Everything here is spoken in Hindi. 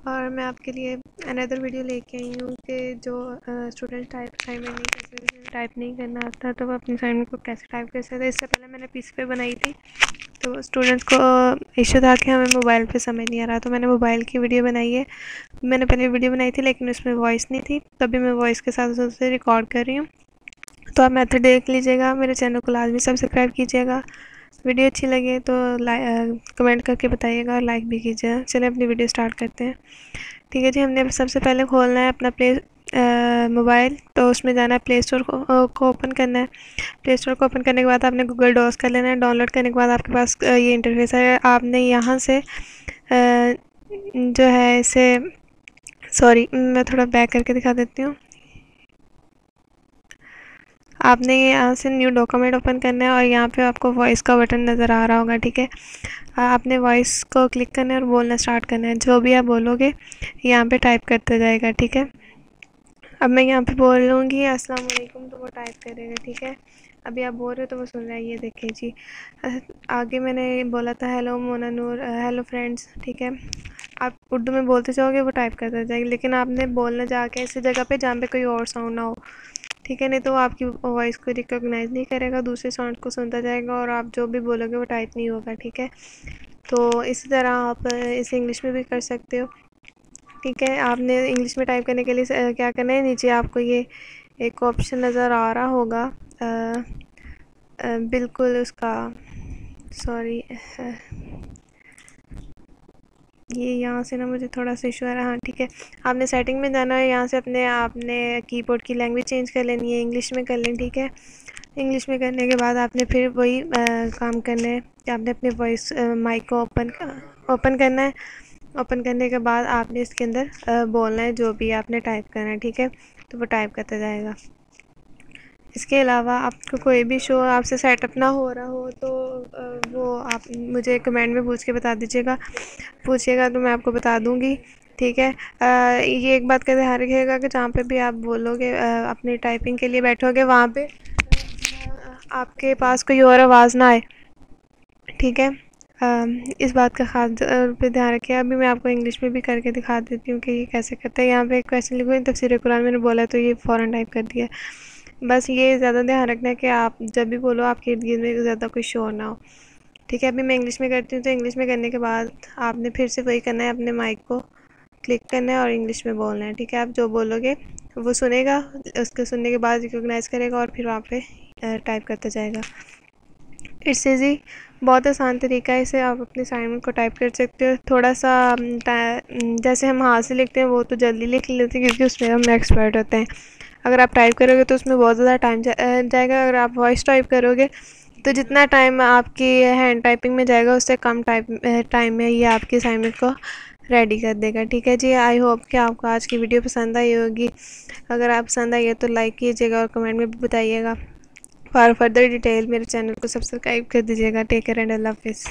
और मैं आपके लिए अनदर वीडियो लेके आई हूँ कि जो स्टूडेंट टाइप असाइनमेंट नहीं कर सकते, टाइप नहीं करना आता, तो वो अपनी असाइनमेंट को कैसे टाइप कर सकते हैं। इससे पहले मैंने पीसी पे बनाई थी, तो स्टूडेंट्स को इशू था कि हमें मोबाइल पे समझ नहीं आ रहा, तो मैंने मोबाइल की वीडियो बनाई है। मैंने पहले वीडियो बनाई थी लेकिन उसमें वॉइस नहीं थी, तभी मैं वॉइस के साथ उसे रिकॉर्ड कर रही हूँ। तो आप मेथड देख लीजिएगा, मेरे चैनल को लाजमी सब्सक्राइब कीजिएगा। वीडियो अच्छी लगे तो कमेंट करके बताइएगा और लाइक भी कीजिएगा। चलिए अपनी वीडियो स्टार्ट करते हैं। ठीक है जी, हमने सबसे पहले खोलना है अपना मोबाइल, तो उसमें जाना है प्ले स्टोर को ओपन करना है। प्ले स्टोर को ओपन करने के बाद आपने गूगल डॉस कर लेना है। डाउनलोड करने के बाद आपके पास ये इंटरफेस है। आपने यहाँ से जो है इसे, सॉरी मैं थोड़ा बैक करके दिखा देती हूँ। आपने यहाँ से न्यू डॉक्यूमेंट ओपन करना है और यहाँ पे आपको वॉइस का बटन नज़र आ रहा होगा। ठीक है, आपने वॉइस को क्लिक करना है और बोलना स्टार्ट करना है। जो भी आप बोलोगे यहाँ पे टाइप करते जाएगा। ठीक है, अब मैं यहाँ पे बोल लूँगी अस्सलाम वालेकुम, तो वो टाइप करेगा। ठीक है, अभी आप बोल रहे हो तो वो सुन रहा है। ये देखिए जी, आगे मैंने बोला था हेलो मोना नूर, हेलो फ्रेंड्स। ठीक है, आप उर्दू में बोलते जाओगे वो टाइप करता जाएगा, लेकिन आपने बोलना जाके ऐसी जगह पे जहाँ पे कोई और साउंड ना हो। ठीक है, नहीं तो वो आपकी वॉइस को रिकॉग्नाइज़ नहीं करेगा, दूसरे साउंड को सुनता जाएगा और आप जो भी बोलोगे वो टाइप नहीं होगा। ठीक है, तो इसी तरह आप इसे इंग्लिश में भी कर सकते हो। ठीक है, आपने इंग्लिश में टाइप करने के लिए क्या करना है, नीचे आपको ये एक ऑप्शन नज़र आ रहा होगा, बिल्कुल उसका, सॉरी ये यहाँ से ना मुझे थोड़ा सा इशू आ रहा है। हाँ ठीक है, आपने सेटिंग में जाना है, यहाँ से आपने कीबोर्ड की लैंग्वेज चेंज कर लेनी है, इंग्लिश में कर लेनी। ठीक है, इंग्लिश में करने के बाद आपने फिर वही काम करना है कि आपने अपने वॉइस माइक को ओपन करना है। ओपन करने के बाद आपने इसके अंदर बोलना है जो भी आपने टाइप करना है। ठीक है, तो वो टाइप करता जाएगा। इसके अलावा आपको कोई भी शो आपसे सेटअप ना हो रहा हो तो वो आप मुझे कमेंट में पूछ के बता दीजिएगा, पूछिएगा तो मैं आपको बता दूंगी। ठीक है, ये एक बात का ध्यान रखिएगा कि जहाँ पे भी आप बोलोगे अपनी टाइपिंग के लिए बैठोगे वहाँ पे आपके पास कोई और आवाज़ ना आए। ठीक है, इस बात का खास पे ध्यान रखिए। अभी मैं आपको इंग्लिश में भी करके दिखा देती हूँ कि ये कैसे करते हैं। यहाँ पे एक क्वेश्चन लिखो, तफसीर कुरान मैंने बोला तो ये फ़ौरन टाइप कर दिया। बस ये ज़्यादा ध्यान रखना है कि आप जब भी बोलो आपके इर्द गिर्द में ज़्यादा कोई शोर ना हो। ठीक है, अभी मैं इंग्लिश में करती हूँ, तो इंग्लिश में करने के बाद आपने फिर से वही करना है, अपने माइक को क्लिक करना है और इंग्लिश में बोलना है। ठीक है, आप जो बोलोगे वो सुनेगा, उसके सुनने के बाद रिकोगनाइज़ करेगा और फिर वहाँ पे टाइप करता जाएगा। इट्स ईज़ी, बहुत आसान तरीका है, इसे आप अपने असाइनमेंट को टाइप कर सकते हो। थोड़ा सा जैसे हम हाथ से लिखते हैं वो तो जल्दी लिख लेते हैं क्योंकि उसमें हम एक्सपर्ट होते हैं। अगर आप टाइप करोगे तो उसमें बहुत ज़्यादा टाइम जाएगा। अगर आप वॉइस टाइप करोगे तो जितना टाइम आपकी हैंड टाइपिंग में जाएगा उससे कम टाइम में ये आपकी असाइनमेंट को रेडी कर देगा। ठीक है जी, आई होप कि आपको आज की वीडियो पसंद आई होगी। अगर आप पसंद आई है तो लाइक कीजिएगा और कमेंट में भी बताइएगा। फॉर फर्दर डिटेल मेरे चैनल को सब्सक्राइब कर दीजिएगा। टेक केयर एंड अल्लाह हाफिज़।